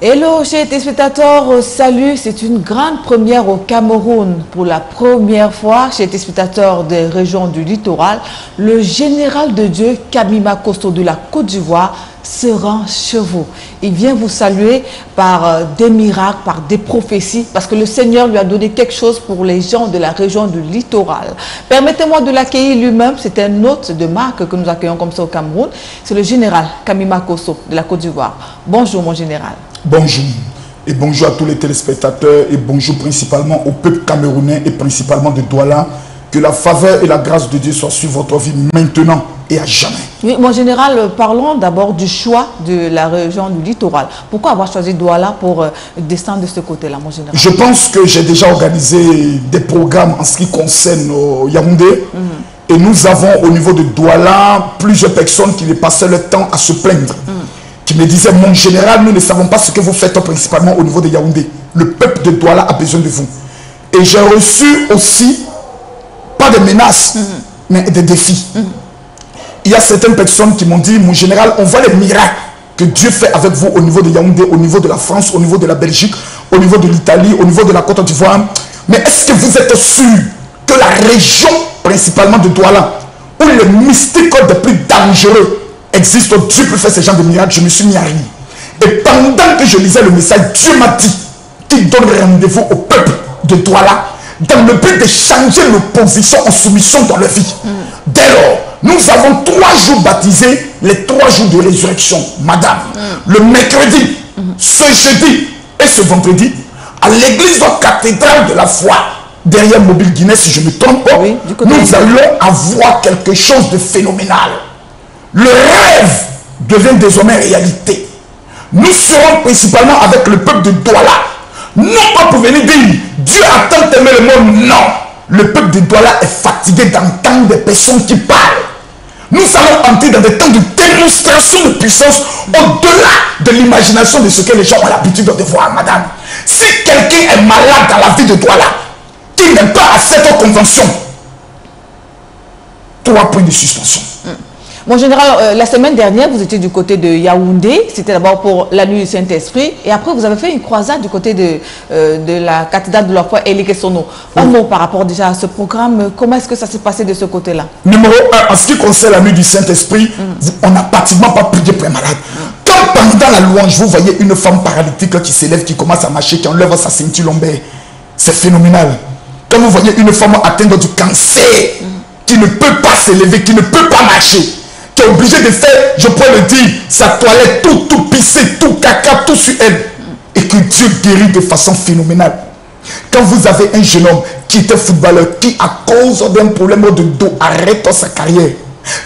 Hello chers téléspectateurs, salut, c'est une grande première au Cameroun. Pour la première fois, chers téléspectateurs des régions du littoral, le général de Dieu Kamima Kosto de la Côte d'Ivoire se rend chez vous. Il vient vous saluer par des miracles, par des prophéties, parce que le Seigneur lui a donné quelque chose pour les gens de la région du littoral. Permettez-moi de l'accueillir lui-même, c'est un hôte de marque que nous accueillons comme ça au Cameroun. C'est le général Kamima Kosto de la Côte d'Ivoire. Bonjour mon général. Bonjour et bonjour à tous les téléspectateurs et bonjour principalement au peuple camerounais et principalement de Douala. Que la faveur et la grâce de Dieu soient sur votre vie maintenant et à jamais. Oui, mon général, parlons d'abord du choix de la région du littoral. Pourquoi avoir choisi Douala pour descendre de ce côté-là, mon général? Je pense que j'ai déjà organisé des programmes en ce qui concerne Yaoundé. Et nous avons au niveau de Douala plusieurs personnes qui passaient le temps à se plaindre. Qui me disaient, mon général, nous ne savons pas ce que vous faites principalement au niveau de Yaoundé. Le peuple de Douala a besoin de vous. Et j'ai reçu aussi, pas de menaces, mais des défis. Il y a certaines personnes qui m'ont dit, mon général, on voit les miracles que Dieu fait avec vous au niveau de Yaoundé, au niveau de la France, au niveau de la Belgique, au niveau de l'Italie, au niveau de la Côte d'Ivoire. Mais est-ce que vous êtes sûr que la région, principalement de Douala, où les mystiques les plus dangereux existent, Dieu peut faire ce genre de miracles? Je me suis mis à rire. Et pendant que je lisais le message, Dieu m'a dit qu'il donne rendez-vous au peuple de Douala dans le but de changer l'opposition en soumission dans leur vie. Dès lors, nous avons 3 jours baptisés, les 3 jours de résurrection, madame. Le mercredi, ce jeudi et ce vendredi, à l'église cathédrale de la foi, derrière Mobile Guinée, si je ne me trompe pas, oui, nous allons avoir quelque chose de phénoménal. Le rêve devient désormais réalité. Nous serons principalement avec le peuple de Douala. Non pas pour venir dire Dieu a tant aimé le monde. Non. Le peuple de Douala est fatigué d'entendre des personnes qui parlent. Nous allons entrer dans des temps de démonstration de puissance au-delà de l'imagination de ce que les gens ont l'habitude de voir, madame. Si quelqu'un est malade dans la vie de Douala, qui n'est pas à cette convention, 3 points de suspension. Mon général, la semaine dernière, vous étiez du côté de Yaoundé. C'était d'abord pour la nuit du Saint-Esprit. Et après, vous avez fait une croisade du côté de la cathédrale de la foi Elekesono. Un mot par rapport déjà à ce programme. Comment est-ce que ça s'est passé de ce côté-là? Numéro 1, en ce qui concerne la nuit du Saint-Esprit, on n'a pratiquement pas prié pour les malades. Quand pendant la louange, vous voyez une femme paralytique qui s'élève, qui commence à marcher, qui enlève sa ceinture lombaire, c'est phénoménal. Quand vous voyez une femme atteinte du cancer, qui ne peut pas s'élever, qui ne peut pas marcher, qui est obligé de faire, je pourrais le dire, sa toilette, tout pissé, tout caca, tout sur elle. Et que Dieu guérit de façon phénoménale. Quand vous avez un jeune homme qui était footballeur, qui à cause d'un problème de dos arrête sa carrière,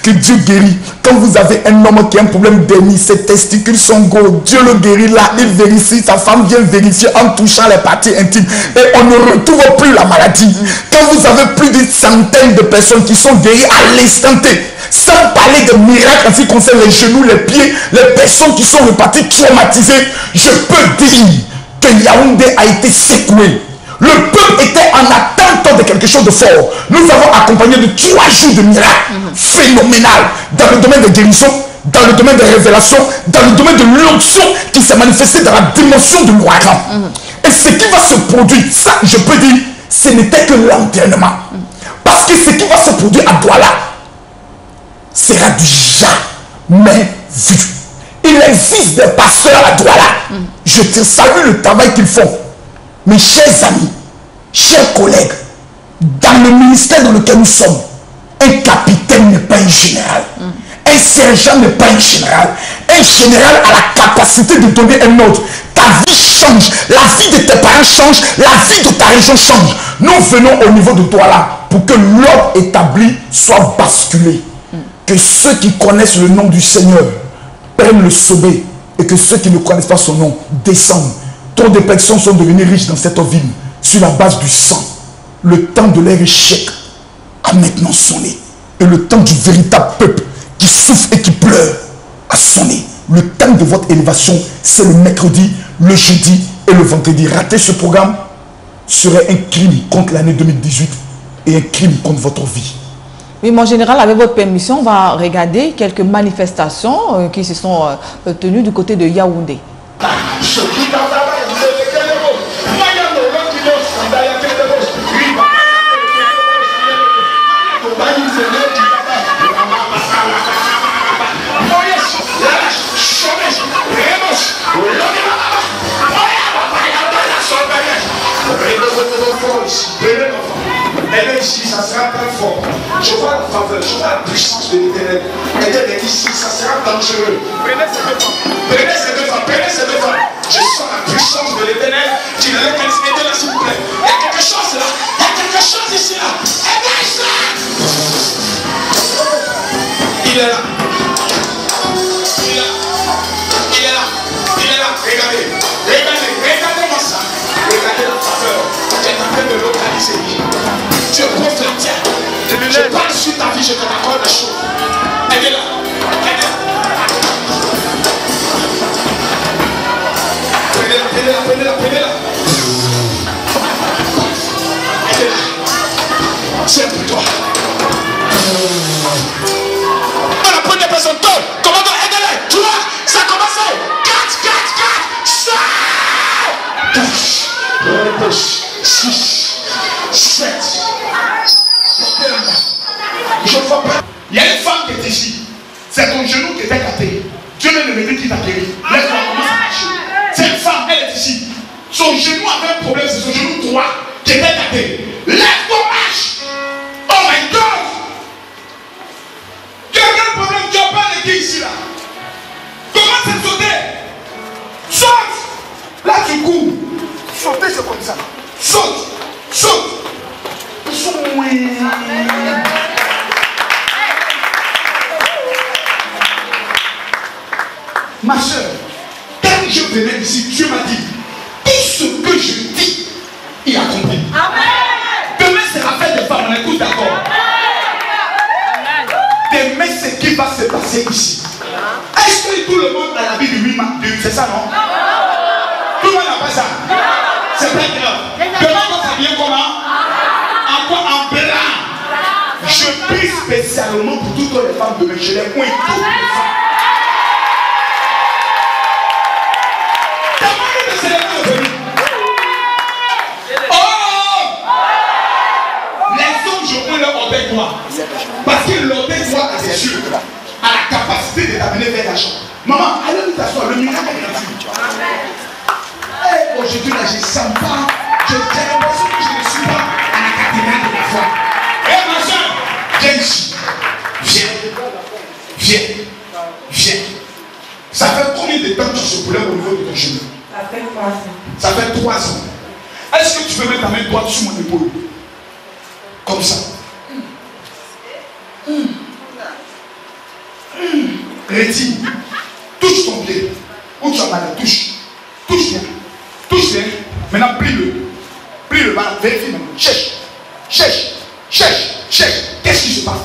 que Dieu guérit. Quand vous avez un homme qui a un problème d'hernie, ses testicules sont gros, Dieu le guérit là, il vérifie, sa femme vient vérifier en touchant les parties intimes et on ne retrouve plus la maladie. Quand vous avez plus d'une centaine de personnes qui sont guéries à l'instant T, sans parler de miracles en ce qui concerne les genoux, les pieds, les personnes qui sont reparties traumatisées, je peux dire que Yaoundé a été secoué. Le peuple était en attente de quelque chose de fort. Nous avons accompagné de 3 jours de miracles phénoménal dans le domaine de guérison, dans le domaine de révélation, dans le domaine de l'onction qui s'est manifestée dans la dimension de l'ouragan. Et ce qui va se produire, ça je peux dire, ce n'était que l'entraînement. Parce que ce qui va se produire à Douala sera du jamais vu. Il existe des pasteurs à Douala. Je te salue le travail qu'ils font. Mes chers amis, chers collègues, dans le ministère dans lequel nous sommes, un capitaine n'est pas un général. Un sergent n'est pas un général. Un général a la capacité de donner un ordre. Ta vie change, la vie de tes parents change, la vie de ta région change. Nous venons au niveau de Douala pour que l'ordre établi soit basculé. Que ceux qui connaissent le nom du Seigneur prennent le sommet et que ceux qui ne connaissent pas son nom descendent. Trop de personnes sont devenues riches dans cette ville sur la base du sang. Le temps de leur échec a maintenant sonné. Et le temps du véritable peuple qui souffre et qui pleure a sonné. Le temps de votre élévation, c'est le mercredi, le jeudi et le vendredi. Rater ce programme serait un crime contre l'année 2018 et un crime contre votre vie. Oui, mon général, avec votre permission, on va regarder quelques manifestations qui se sont tenues du côté de Yaoundé. Et ici, ça sera très fort. Je vois la faveur, je vois la puissance de l'Éternel. Et ici, ça sera dangereux. Prenez ces deux femmes. Prenez ces deux femmes. Prenez ces deux femmes. Je sens la puissance de l'Éternel. Tu ne mettez là, s'il vous plaît. Il y a quelque chose là. Il y a quelque chose ici là. Et bien ici. Il est là. Il est là. Il est là. Il est là. Regardez. Regardez. Regardez-moi ça. Regardez la faveur. Tu es en train de localiser. Tu es prophétique. Je parle sur ta vie, je te raconte des choses. Aidez-la. Aidez-la. Prenez-la, prenez-la, prenez-la. Aidez-la. C'est pour toi. On a pris des personnes. Commandant, aidez-la. Tu vois, ça a commencé. 4, 4, 4, 5. 6, 7. Je vois pas. Il y a une femme qui est ici. C'est ton genou qui était gâté. Dieu vient de me dire qu'il t'a guéri. Laisse-moi, comment ça marche. C'est une femme, elle est ici. Son genou avait un problème, c'est son genou droit qui était gâté. Lève-toi, marche. Oh my God. Tu as quel problème? Tu as pas les qui ici là? Comment c'est sauté? Saute. Là tu cours. Sauter c'est comme ça. Saute. Saute. Ma soeur, quand je venais ici, Dieu m'a dit, tout ce que je dis, il a compris. Amen. Demain, c'est l'affaire des femmes, on est tous d'accord. Demain, c'est ce qui va se passer ici. Est-ce que tout le monde a la vie du 8 mars? C'est ça, non? Tout le monde n'a pas ça. C'est pas grave. Demain, quand ça vient comment? En blanc. Je prie spécialement pour toutes les femmes demain. Je les pointe toutes les femmes. Demandez de célébrer le venir. Oh! Les hommes, je prends leur orteil droit. Parce que l'orteil droit est sûr à la capacité de t'amener vers l'argent. Maman, allez nous t'asseoir. Le miracle est gratuit. Aujourd'hui, là, je ne sens pas. J'ai l'impression que je ne suis pas à la cathédrale de la foi. Eh ma soeur, viens ici. Viens. Viens. Viens. Ça fait combien de temps que tu as ce problème au niveau de ton genou? Ça fait 3 ans. Ça fait 3 ans. Est-ce que tu peux mettre ta main droite sur mon épaule? Comme ça. Retire. Touche ton pied. Où tu as mal, touche. Touche bien. Touche bien. Maintenant, plie-le. Plie-le. Vérifie maintenant. Cherche. Cherche. Cherche. Cherche. Qu'est-ce qui se passe?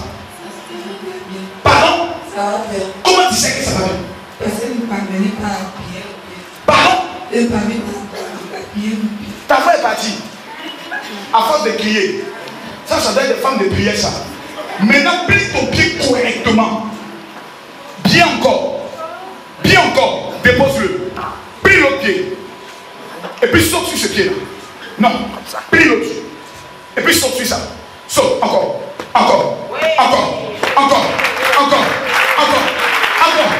Pardon? Ça va bien. Comment tu sais que ça va bien? Parce qu'elle ne parvenait pas à appuyer. Pardon? Elle ne parvenait pas à appuyer. Ta voix est partie. À force de crier. Ça doit être des femmes de prière, ça. Maintenant, plie ton pied correctement. Bien encore. Bien encore. Dépose-le. Plie l'autre pied. Et puis saute sur ce pied-là. Non. Plie l'autre. Et puis saute sur ça. Saute. Encore. Encore. Encore. Encore. Encore. Encore. Encore.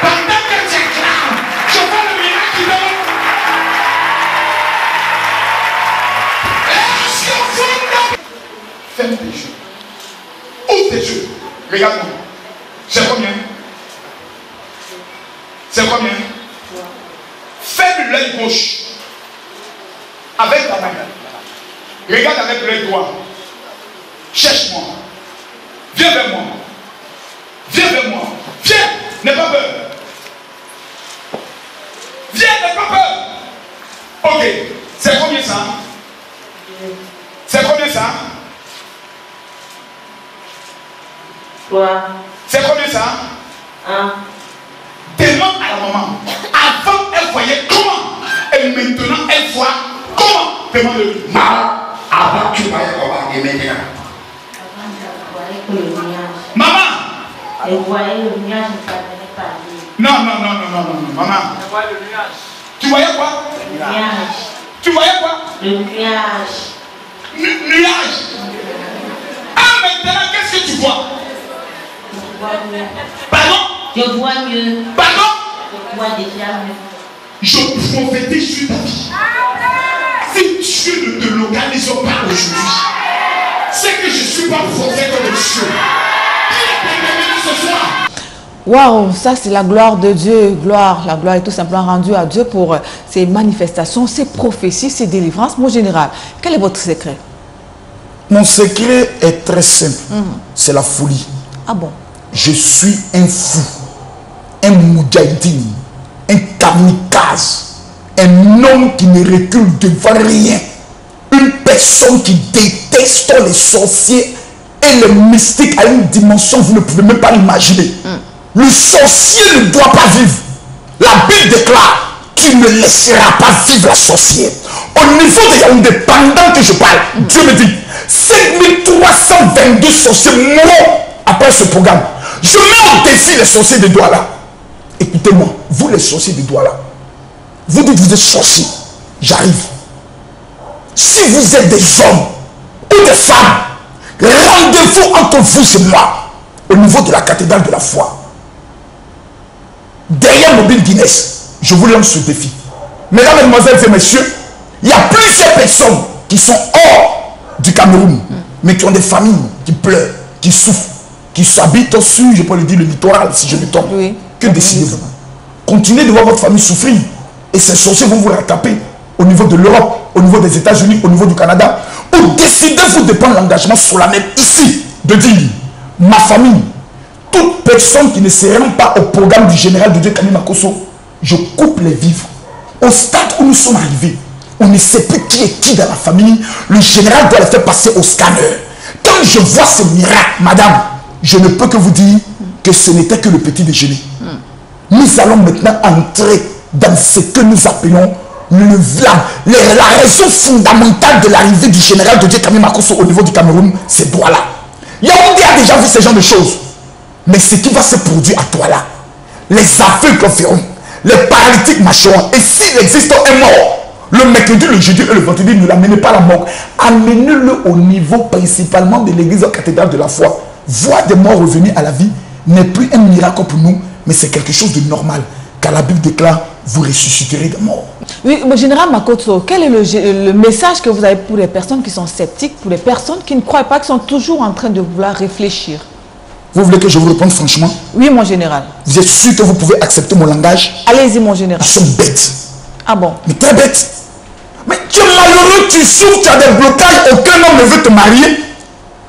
Pendant que tu réclames, je vois le miracle qui donne. Ferme tes yeux. Ouvre tes yeux. Regarde-moi. C'est combien? C'est combien? Ferme l'œil gauche. Avec ta main. Regarde avec l'œil droit. Cherche-moi. Viens vers moi. Viens vers moi. Viens. N'aie pas peur. Viens, n'aie pas peur. Ok. C'est combien ça? C'est combien ça? 3. C'est combien ça? 1. Demande à la maman. Avant, elle voyait comment. Et maintenant, elle voit comment. Demande-lui. Maman, avant tu voyais comment et maintenant. Maman. Elle voyait le nuage, ne parvenait pas à dire. Non, non, non, non, non, non, maman. Elle voyait le nuage. Tu voyais quoi? Nuage. Tu voyais quoi? Le nuage. Nuage. Ah, maintenant, qu'est-ce que tu vois? Je vois mieux. Pardon? Je vois mieux. Pardon? Je vois déjà mieux. Je prophétise sur ta vie. Si Dieu ne te localise pas aujourd'hui, c'est que je ne suis pas prophète de Dieu. Il est béni ce soir. Waouh, ça c'est la gloire de Dieu. Gloire, la gloire est tout simplement rendue à Dieu pour ces manifestations, ces prophéties, ces délivrances. Mon général, quel est votre secret? Mon secret est très simple. C'est la folie. Ah bon? Je suis un fou, un moudjahidine, un kamikaze, un homme qui ne recule devant rien, une personne qui déteste les sorciers et les mystiques à une dimension vous ne pouvez même pas l'imaginer. Le sorcier ne doit pas vivre. La Bible déclare: tu ne laisseras pas vivre la sorcière. Au niveau de Yaoundé, pendant que je parle, Dieu me dit 5322 sorciers mourront après ce programme. Je mets au défi les sorciers de Douala. Écoutez-moi, vous les sorciers de Douala, vous dites vous êtes sorciers, j'arrive. Si vous êtes des hommes ou des femmes, rendez-vous entre vous et moi au niveau de la cathédrale de la foi. Derrière Mobile Guinness, je vous lance ce défi. Mesdames, Mesdemoiselles et Messieurs, il y a plusieurs personnes qui sont hors du Cameroun, mais qui ont des familles qui pleurent, qui souffrent, qui s'habitent sur, je peux le dire, le littoral, si je me trompe. Oui. Que décidez-vous? Continuez de voir votre famille souffrir, et ces sorciers vont vous rattraper au niveau de l'Europe, au niveau des États-Unis, au niveau du Canada, ou décidez-vous de prendre l'engagement solennel ici, de dire: ma famille, toute personne qui ne se rend pas au programme du général de Dieu Kamima Kosso, je coupe les vivres. Au stade où nous sommes arrivés, on ne sait plus qui est qui dans la famille. Le général doit les faire passer au scanner. Quand je vois ce miracle, madame, je ne peux que vous dire que ce n'était que le petit déjeuner. Nous allons maintenant entrer dans ce que nous appelons la raison fondamentale de l'arrivée du général de Dieu Kamima Kosso au niveau du Cameroun, c'est Douala. Yaoundé a déjà vu ce genre de choses. Mais ce qui va se produire à Douala, les aveugles verront, les paralytiques marcheront. Et s'il existe un mort, le mercredi, le jeudi et le vendredi, ne l'amenez pas à la mort. Amenez-le au niveau principalement de l'église cathédrale de la foi. Voir des morts revenir à la vie n'est plus un miracle pour nous, mais c'est quelque chose de normal. Car la Bible déclare: vous ressusciterez des morts. Oui, mais général Makoto, quel est le message que vous avez pour les personnes qui sont sceptiques, pour les personnes qui ne croient pas, qui sont toujours en train de vouloir réfléchir? Vous voulez que je vous réponde franchement? Oui, mon général. Vous êtes sûr que vous pouvez accepter mon langage? Allez-y, mon général. Ils sont bêtes. Ah bon? Mais très bêtes. Mais tu es malheureux, tu souffres, tu as des blocages, aucun homme ne veut te marier.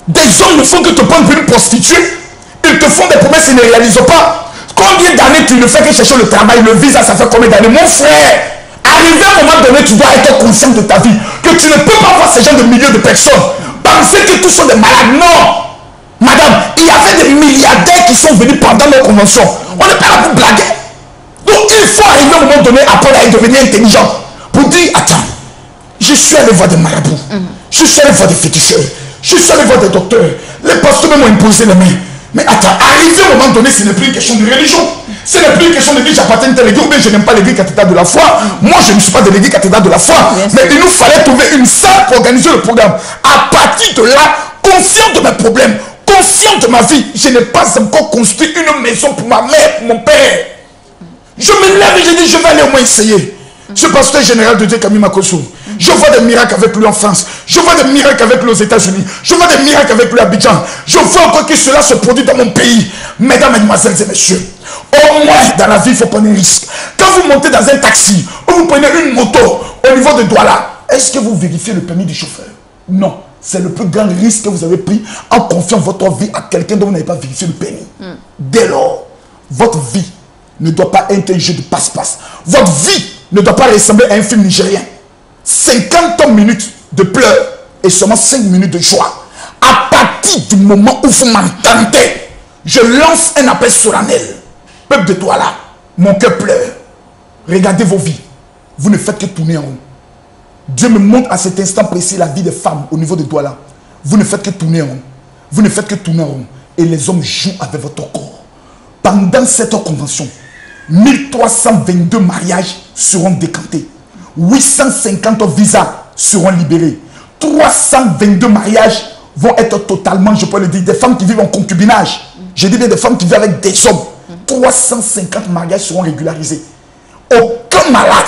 Des hommes ne font que te prendre pour une prostituée. Ils te font des promesses, ils ne réalisent pas. Combien d'années tu ne fais que chercher le travail, le visa, ça fait combien d'années? Mon frère, arrivé à un moment donné, tu dois être conscient de ta vie. Que tu ne peux pas voir ce genre de milliers de personnes. Penser que tous sont des malades. Non. Madame, il y avait des milliardaires qui sont venus pendant nos conventions. On n'est pas là pour blaguer. Donc il faut arriver à un moment donné, après à devenir intelligent, pour dire: attends, je suis allé voir des marabouts, je suis allé voir des féticheurs, je suis allé voir des docteurs, les pasteurs m'ont imposé les mains. Mais attends, arriver à un moment donné, ce n'est plus une question de religion. Ce n'est plus une question de dire j'appartiens à telle église ou bien je n'aime pas l'église cathédrale de la foi. Moi, je ne suis pas de l'église cathédrale de la foi. Mais il nous fallait trouver une salle pour organiser le programme. À partir de là, conscient de mes problèmes, conscient de ma vie, je n'ai pas encore construit une maison pour ma mère, pour mon père. Je me lève et je dis: je vais aller au moins essayer. Ce pasteur général de Dieu Kamima Kosso, je vois des miracles avec lui en France, je vois des miracles avec lui aux États-Unis, je vois des miracles avec lui à Abidjan, je vois encore que cela se produit dans mon pays. Mesdames, Mesdemoiselles et Messieurs, au moins dans la vie, il faut prendre un risque. Quand vous montez dans un taxi ou vous prenez une moto au niveau de Douala, est-ce que vous vérifiez le permis du chauffeur? Non. C'est le plus grand risque que vous avez pris en confiant votre vie à quelqu'un dont vous n'avez pas vérifié le permis. Dès lors, votre vie ne doit pas être un jeu de passe-passe. Votre vie ne doit pas ressembler à un film nigérien. 50 minutes de pleurs et seulement 5 minutes de joie. À partir du moment où vous m'entendez, je lance un appel solennel. Peuple de Douala, mon cœur pleure. Regardez vos vies. Vous ne faites que tourner en rond. Dieu me montre à cet instant précis la vie des femmes au niveau de Douala. Vous ne faites que tourner en rond. Vous ne faites que tourner en rond. Et les hommes jouent avec votre corps. Pendant cette convention, 1322 mariages seront décantés. 850 visas seront libérés. 322 mariages vont être totalement, je peux le dire, des femmes qui vivent en concubinage. Je dis bien des femmes qui vivent avec des hommes. 350 mariages seront régularisés. Aucun malade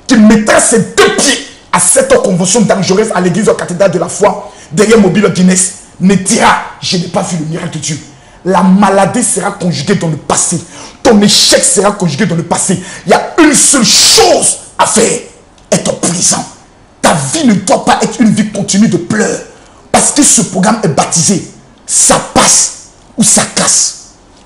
qui mettra ses 2 pieds à cette convention dangereuse à l'église cathédrale de la foi, derrière Mobile Guinness, ne dira, je n'ai pas vu le miracle de Dieu. La maladie sera conjuguée dans le passé. Ton échec sera conjugué dans le passé. Il y a une seule chose à faire, être présent. Ta vie ne doit pas être une vie continue de pleurs. Parce que ce programme est baptisé. Ça passe ou ça casse.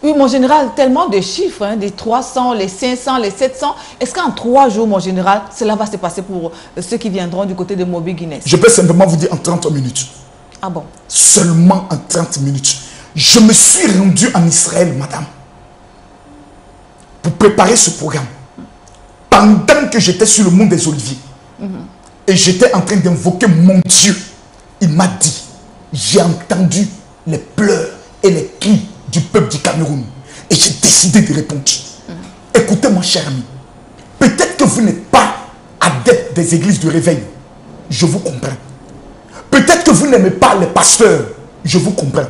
Oui, mon général, tellement de chiffres, hein, des 300, les 500, les 700. Est-ce qu'en 3 jours, mon général, cela va se passer pour ceux qui viendront du côté de Mobile Guinness? Je peux simplement vous dire en 30 minutes. Ah bon? Seulement en 30 minutes. Je me suis rendu en Israël, madame, pour préparer ce programme. Pendant que j'étais sur le mont des Oliviers, et j'étais en train d'invoquer mon Dieu, il m'a dit, j'ai entendu les pleurs et les cris du peuple du Cameroun. Et j'ai décidé de répondre. Écoutez, mon cher ami, peut-être que vous n'êtes pas adepte des églises de réveil. Je vous comprends. Peut-être que vous n'aimez pas les pasteurs. Je vous comprends.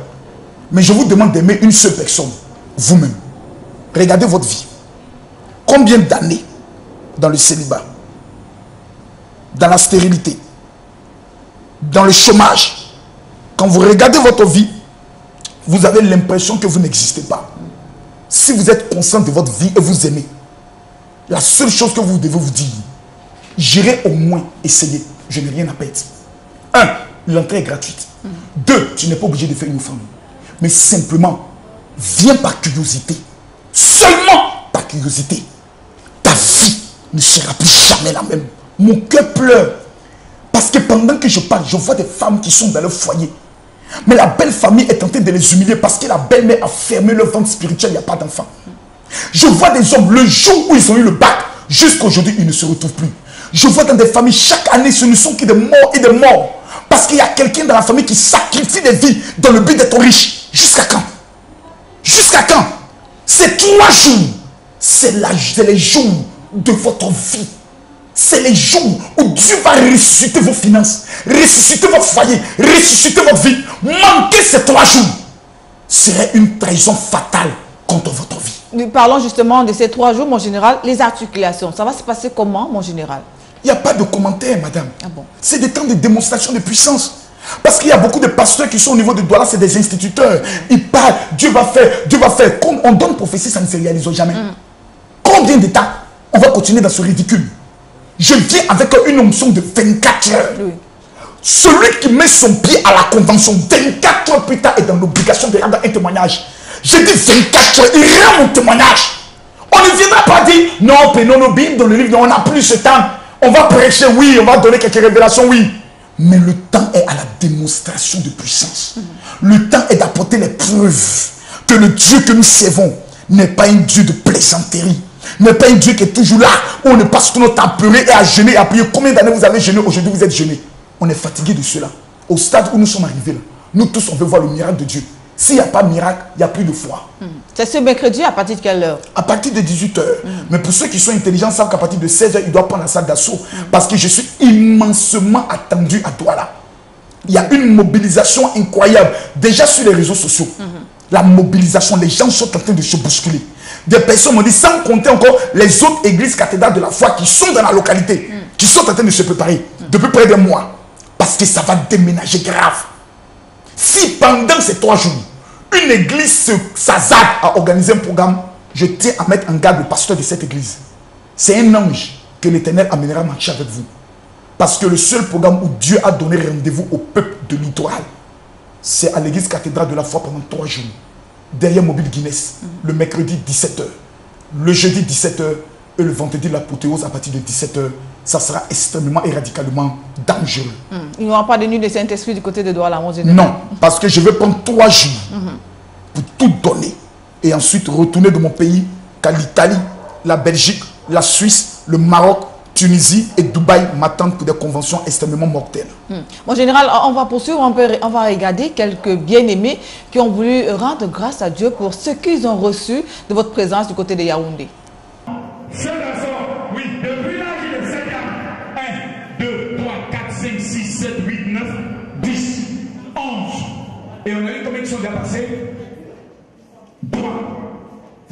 Mais je vous demande d'aimer une seule personne, vous-même. Regardez votre vie. Combien d'années dans le célibat, dans la stérilité, dans le chômage? Quand vous regardez votre vie, vous avez l'impression que vous n'existez pas. Si vous êtes conscient de votre vie et vous aimez, la seule chose que vous devez vous dire, j'irai au moins essayer, je n'ai rien à perdre. 1, l'entrée est gratuite. 2, tu n'es pas obligé de faire une offrande. Mais simplement, viens par curiosité. Seulement par curiosité. Ta vie ne sera plus jamais la même. Mon cœur pleure. Parce que pendant que je parle, je vois des femmes qui sont dans leur foyer. Mais la belle famille est tentée de les humilier parce que la belle-mère a fermé leur ventre spirituel, il n'y a pas d'enfant. Je vois des hommes, le jour où ils ont eu le bac, jusqu'à aujourd'hui, ils ne se retrouvent plus. Je vois dans des familles, chaque année, ce ne sont que des morts et des morts. Parce qu'il y a quelqu'un dans la famille qui sacrifie des vies dans le but d'être riche. Jusqu'à quand? Jusqu'à quand? Ces 3 jours, c'est les jours de votre vie. C'est les jours où Dieu va ressusciter vos finances, ressusciter votre foyer, ressusciter votre vie. Manquer ces 3 jours serait une trahison fatale contre votre vie. Nous parlons justement de ces 3 jours, mon général. Les articulations, ça va se passer comment, mon général? Il n'y a pas de commentaire, madame. Ah bon? C'est des temps de démonstration de puissance. Parce qu'il y a beaucoup de pasteurs qui sont au niveau de Douala, c'est des instituteurs. Ils parlent, Dieu va faire, Dieu va faire. Comme on donne prophétie, ça ne se réalise jamais. Combien de temps on va continuer dans ce ridicule? Je viens avec une onction de 24 heures. Oui. Celui qui met son pied à la convention 24 heures plus tard est dans l'obligation de rendre un témoignage. Je dis 24 heures, il rend mon témoignage. On ne viendra pas dire, non, prenons nos Bibles dans le livre, non, on n'a plus ce temps. On va prêcher, oui, on va donner quelques révélations, oui. Mais le temps est à la démonstration de puissance. Le temps est d'apporter les preuves que le Dieu que nous servons n'est pas un Dieu de plaisanterie. N'est pas un Dieu qui est toujours là, où on ne passe tout notre temps à pleurer et à jeûner et à prier. Combien d'années vous avez jeûné? Aujourd'hui, vous êtes jeûné. On est fatigué de cela. Au stade où nous sommes arrivés là, nous tous, on veut voir le miracle de Dieu. S'il n'y a pas de miracle, il n'y a plus de foi. C'est ce mercredi à partir de quelle heure? À partir de 18h. Mais pour ceux qui sont intelligents, savent qu'à partir de 16h, ils doivent prendre la salle d'assaut. Parce que je suis immensément attendu à Douala. Il y a une mobilisation incroyable. Déjà sur les réseaux sociaux. La mobilisation, les gens sont en train de se bousculer. Des personnes m'ont dit, sans compter encore les autres églises cathédrales de la foi qui sont dans la localité, qui sont en train de se préparer depuis près d'un mois. Parce que ça va déménager grave. Si pendant ces 3 jours, une église s'azade à organiser un programme, je tiens à mettre en garde le pasteur de cette église. C'est un ange que l'Éternel amènera marcher avec vous. Parce que le seul programme où Dieu a donné rendez-vous au peuple de Littoral, c'est à l'église cathédrale de la foi pendant 3 jours. Derrière Mobile Guinness, le mercredi 17h, le jeudi 17h et le vendredi l'apothéose à partir de 17h. Ça sera extrêmement et radicalement dangereux. Il n'y aura pas de nuit de Saint-Esprit du côté de Douala, mon général? Non, parce que je vais prendre 3 jours pour tout donner et ensuite retourner de mon pays qu'à l'Italie, la Belgique, la Suisse, le Maroc, Tunisie et Dubaï m'attendent pour des conventions extrêmement mortelles. Mon général, on va poursuivre, on va regarder quelques bien-aimés qui ont voulu rendre grâce à Dieu pour ce qu'ils ont reçu de votre présence du côté de Yaoundé. Ce garçon, oui, depuis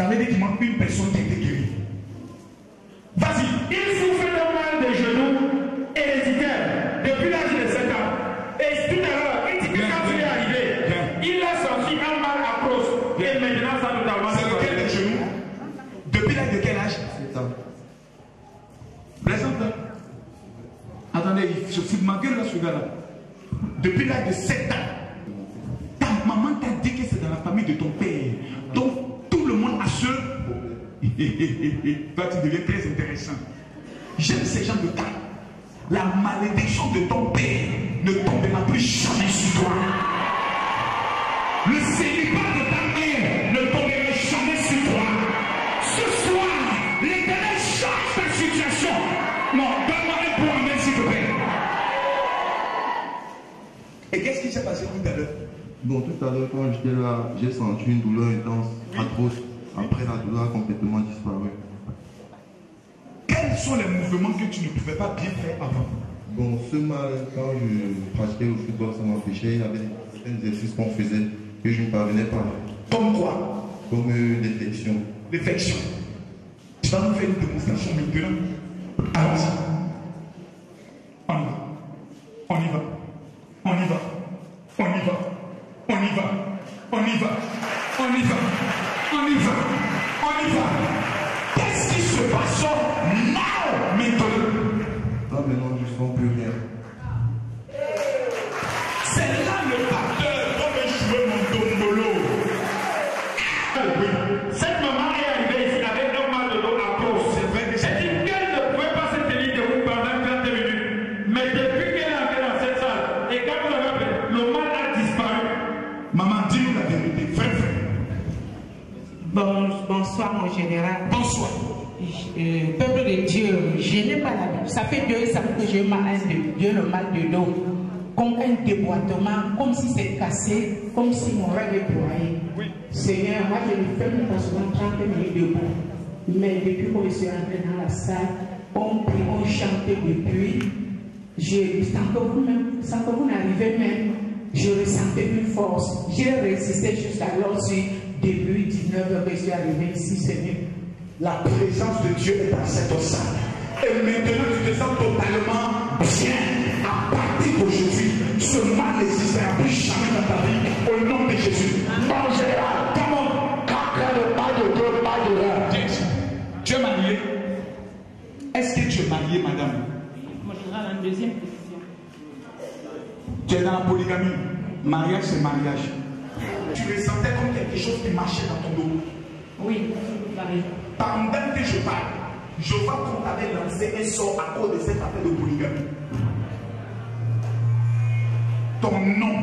veut dire qu'il manque une personne qui a été guérie. Vas-y. Il souffre d'un mal de genoux héréditaire depuis l'âge de 7 ans. Et tout à l'heure, il dit que quand il est arrivé, il a senti un mal à crosse. Et maintenant, ça nous a. C'est lequel des genoux? Depuis l'âge de quel âge? 7 ans. Présente. Attendez, il se fout de ma gueule là, ce gars-là. Depuis l'âge de 7 ans, ta maman t'a dit que c'est dans la famille de ton père. Donc tout le monde a ce. Toi, tu deviens très intéressant. J'aime ces gens de cas. La malédiction de ton père ne tombera plus jamais sur toi. Le célibat de ta mère ne tombera jamais sur toi. Ce soir, l'Éternel change ta situation. Non, donne-moi un point en main, s'il te plaît. Et qu'est-ce qui s'est passé tout à l'heure? Bon, tout à l'heure, quand j'étais là, j'ai senti une douleur intense, atroce. Après, la douleur a complètement disparu. Quels sont les mouvements que tu ne pouvais pas bien faire avant? Bon, ce mal, quand je pratiquais le football, ça m'empêchait. Il y avait certains exercices qu'on faisait que je ne parvenais pas. Comme quoi? Comme les flexions. Les flexions. Tu vas nous faire une démonstration maintenant. Allons-y. On y va. On y va. On y va. On y va. On y va. On y va. On y va. On y va. On y va. Qu'est-ce qui se passe maintenant? Là, maintenant, je ne sens plus rien. C'est là le facteur comme jouer mon dombolo. Oui. Cette maman est arrivée ici avec un mal de dos à cause. C'est vrai que Elle dit qu'elle ne pouvait pas se tenir debout pendant 30 minutes. Mais depuis qu'elle est entrée dans cette salle, et quand vous avez appelé, le mal a disparu. Maman, dis-nous la vérité, frère. Bonsoir mon général. Bonsoir. Peuple de Dieu, je n'ai pas la Bible. Ça fait 2 ans que j'ai le mal de dos. Comme un déboîtement, comme si c'est cassé, comme si mon rêve est broyé. Oui. Seigneur, moi je ne fais pas souvent 30 minutes debout. Mais depuis que je suis entré dans la salle, on prie, on chante depuis. Sans que vous n'arrivez même, je ressentais une force. J'ai résisté jusqu'à lorsque début 19h que je suis arrivé ici, Seigneur. La présence de Dieu est dans cette salle. Et maintenant, tu te sens totalement bien. À partir d'aujourd'hui, ce mal n'existera plus jamais dans ta vie. Au nom de Jésus. Bon général, comment? Tu es marié? Est-ce que tu es marié, madame? Mon général, en deuxième position. Tu es dans la polygamie. Mariage, c'est mariage. Tu ressentais comme quelque chose qui marchait dans ton dos. Oui, tu as raison. Pendant que je parle, je vois qu'on t'avait lancé un sort à cause de cette affaire de polygamie. Ton nom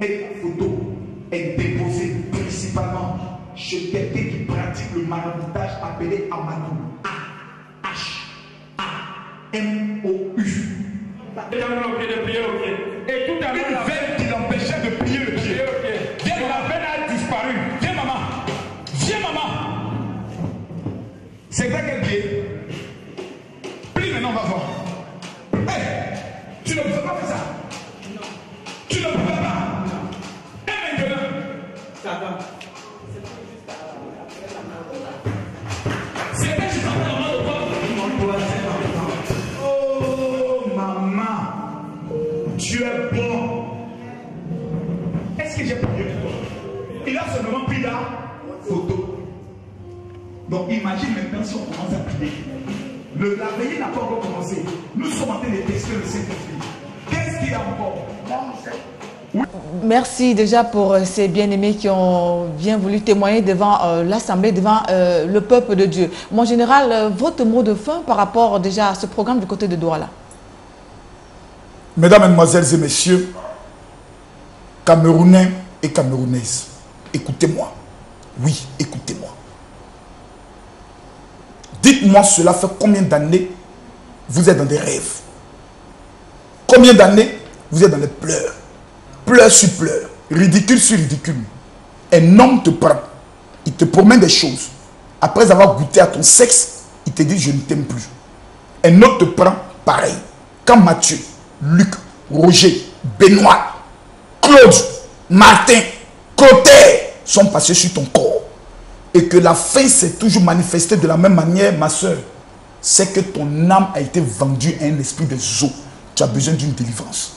et ta photo est déposé principalement chez quelqu'un qui pratique le maraboutage appelé Amadou. A-H-A-M-O-U. Et tout à l'heure, Une veine qui l'empêchait de plier le pied. Viens, la veine a disparu. Viens, maman. Viens, maman. C'est vrai quel pied? Plie maintenant, on va voir. Hey, tu ne peux pas faire ça. Non. Tu ne peux pas. Et maintenant, ça va. C'était juste après la mort de quoi? Oh, maman. Tu es bon. Est-ce que j'ai prié pour toi? Il a seulement pris la photo. Donc imagine maintenant si on commence à prier. La veillée n'a pas encore commencé. Nous sommes en train de tester le Saint-Esprit. Qu'est-ce qu'il y a encore? Oui. Merci déjà pour ces bien-aimés qui ont bien voulu témoigner devant l'Assemblée, devant le peuple de Dieu. Mon général, votre mot de fin par rapport déjà à ce programme du côté de Douala. Mesdames, Mesdemoiselles et Messieurs, Camerounais et Camerounaises, écoutez-moi. Oui, écoutez-moi. Dites-moi, cela fait combien d'années vous êtes dans des rêves? Combien d'années vous êtes dans les pleurs? Pleurs sur pleurs, ridicule sur ridicule. Un homme te prend, il te promet des choses. Après avoir goûté à ton sexe, il te dit je ne t'aime plus. Un autre te prend pareil. Quand Mathieu, Luc, Roger, Benoît, Claude, Martin, Clotaire sont passés sur ton corps, et que la fin s'est toujours manifestée de la même manière, ma soeur, c'est que ton âme a été vendue à un esprit des eaux. Tu as besoin d'une délivrance.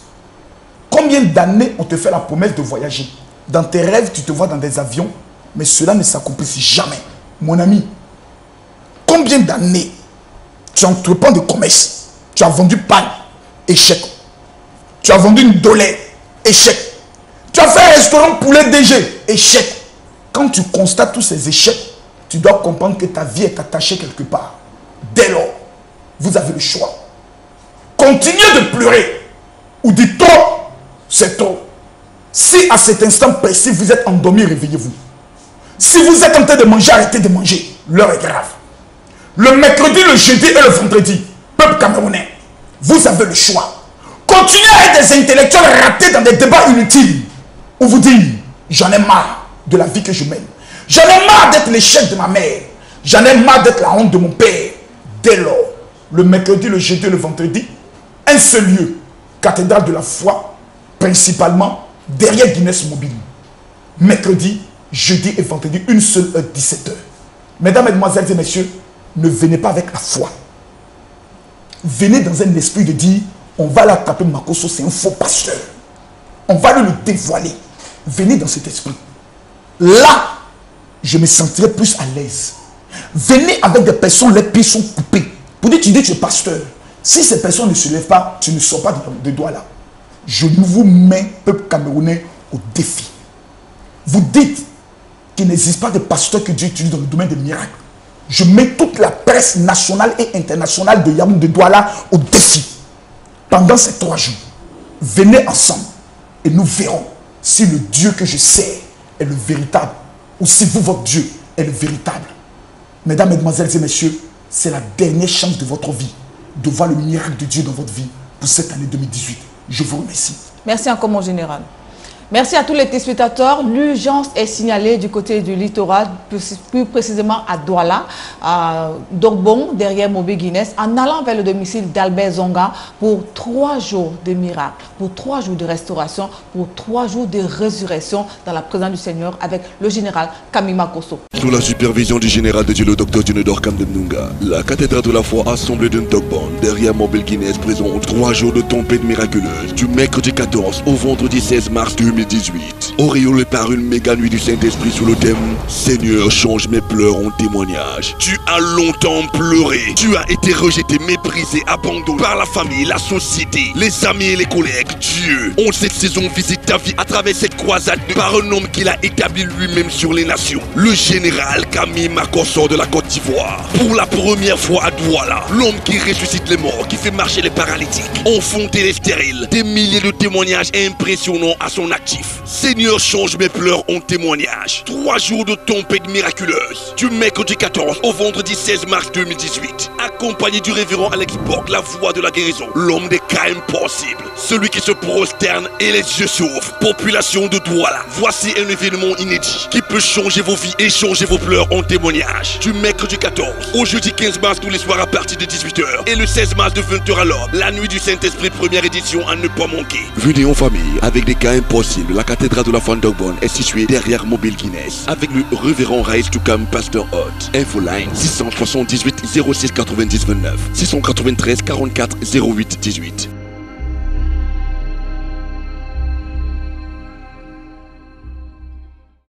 Combien d'années on te fait la promesse de voyager? Dans tes rêves, tu te vois dans des avions, mais cela ne s'accomplisse jamais. Mon ami, combien d'années tu entreprends de commerce? Tu as vendu pain, échec. Tu as vendu une dolée, échec. Tu as fait un restaurant poulet DG, échec. Quand tu constates tous ces échecs, tu dois comprendre que ta vie est attachée quelque part. Dès lors, vous avez le choix. Continuez de pleurer ou dites trop, c'est trop. Si à cet instant précis, vous êtes endormi, réveillez-vous. Si vous êtes en train de manger, arrêtez de manger. L'heure est grave. Le mercredi, le jeudi et le vendredi, peuple camerounais, vous avez le choix. Continuez à être des intellectuels ratés dans des débats inutiles. Où vous dites, j'en ai marre de la vie que je mène. J'en ai marre d'être l'échec de ma mère. J'en ai marre d'être la honte de mon père. Dès lors, le mercredi, le jeudi et le vendredi, un seul lieu, cathédrale de la foi, principalement derrière Guinness Mobile. Mercredi, jeudi et vendredi, une seule heure, 17h. Mesdames, mesdemoiselles et messieurs, ne venez pas avec la foi. Venez dans un esprit de dire, on va l'attraper Makosso, c'est un faux pasteur. On va le dévoiler. Venez dans cet esprit. Là, je me sentirai plus à l'aise. Venez avec des personnes, les pieds sont coupés. Pour dire, tu dis, tu es pasteur. Si ces personnes ne se lèvent pas, tu ne sors pas de doigts là. Je vous mets, peuple camerounais, au défi. Vous dites qu'il n'existe pas de pasteurs que Dieu utilise dans le domaine des miracles. Je mets toute la presse nationale et internationale de Yaoundé Douala au défi. Pendant ces 3 jours, venez ensemble et nous verrons si le Dieu que je sers est le véritable ou si vous, votre Dieu, est le véritable. Mesdames, mesdemoiselles et messieurs, c'est la dernière chance de votre vie de voir le miracle de Dieu dans votre vie pour cette année 2018. Je vous remercie. Merci encore, mon général. Merci à tous les téléspectateurs. L'urgence est signalée du côté du littoral, plus précisément à Douala, à Dorbon, derrière Mobile Guinness, en allant vers le domicile d'Albert Zonga pour 3 jours de miracles, pour 3 jours de restauration, pour 3 jours de résurrection dans la présence du Seigneur avec le général Kamima Kosso. Sous la supervision du général de Dieu, le docteur Diunedor Kamdemnunga, la cathédrale de la foi assemblée d'un Dogbon derrière Mobile Guinness présente 3 jours de tempête miraculeuse du mercredi 14 au vendredi 16 mars 2018. Auréolé par une méga nuit du Saint-Esprit sous le thème Seigneur, change mes pleurs en témoignage. Tu as longtemps pleuré. Tu as été rejeté, méprisé, abandonné par la famille, la société, les amis et les collègues. Dieu, en cette saison, visite ta vie à travers cette croisade par un homme qu'il a établi lui-même sur les nations. Le général Kamima Kosso de la Côte d'Ivoire. Pour la première fois à Douala, l'homme qui ressuscite les morts, qui fait marcher les paralytiques, enfanter les stériles. Des milliers de témoignages impressionnants à son actif. Seigneur, change mes pleurs en témoignage. 3 jours de tempête miraculeuse. Du mercredi 14 au vendredi 16 mars 2018. Accompagné du révérend Alex Borg, la voix de la guérison. L'homme des cas impossibles. Celui qui se prosterne et les yeux s'ouvrent. Population de Douala. Voici un événement inédit qui peut changer vos vies et changer vos pleurs en témoignage. Du mercredi 14 au jeudi 15 mars tous les soirs à partir de 18h. Et le 16 mars de 20h à l'aube. La nuit du Saint-Esprit, première édition à ne pas manquer. Venez en famille avec des cas impossibles. La cathédrale de la foi Dogbon est située derrière Mobile Guinness avec le révérend Raïs Toukam Pasteur Hot. Infoline 678 06 90 29 693 44 08 18.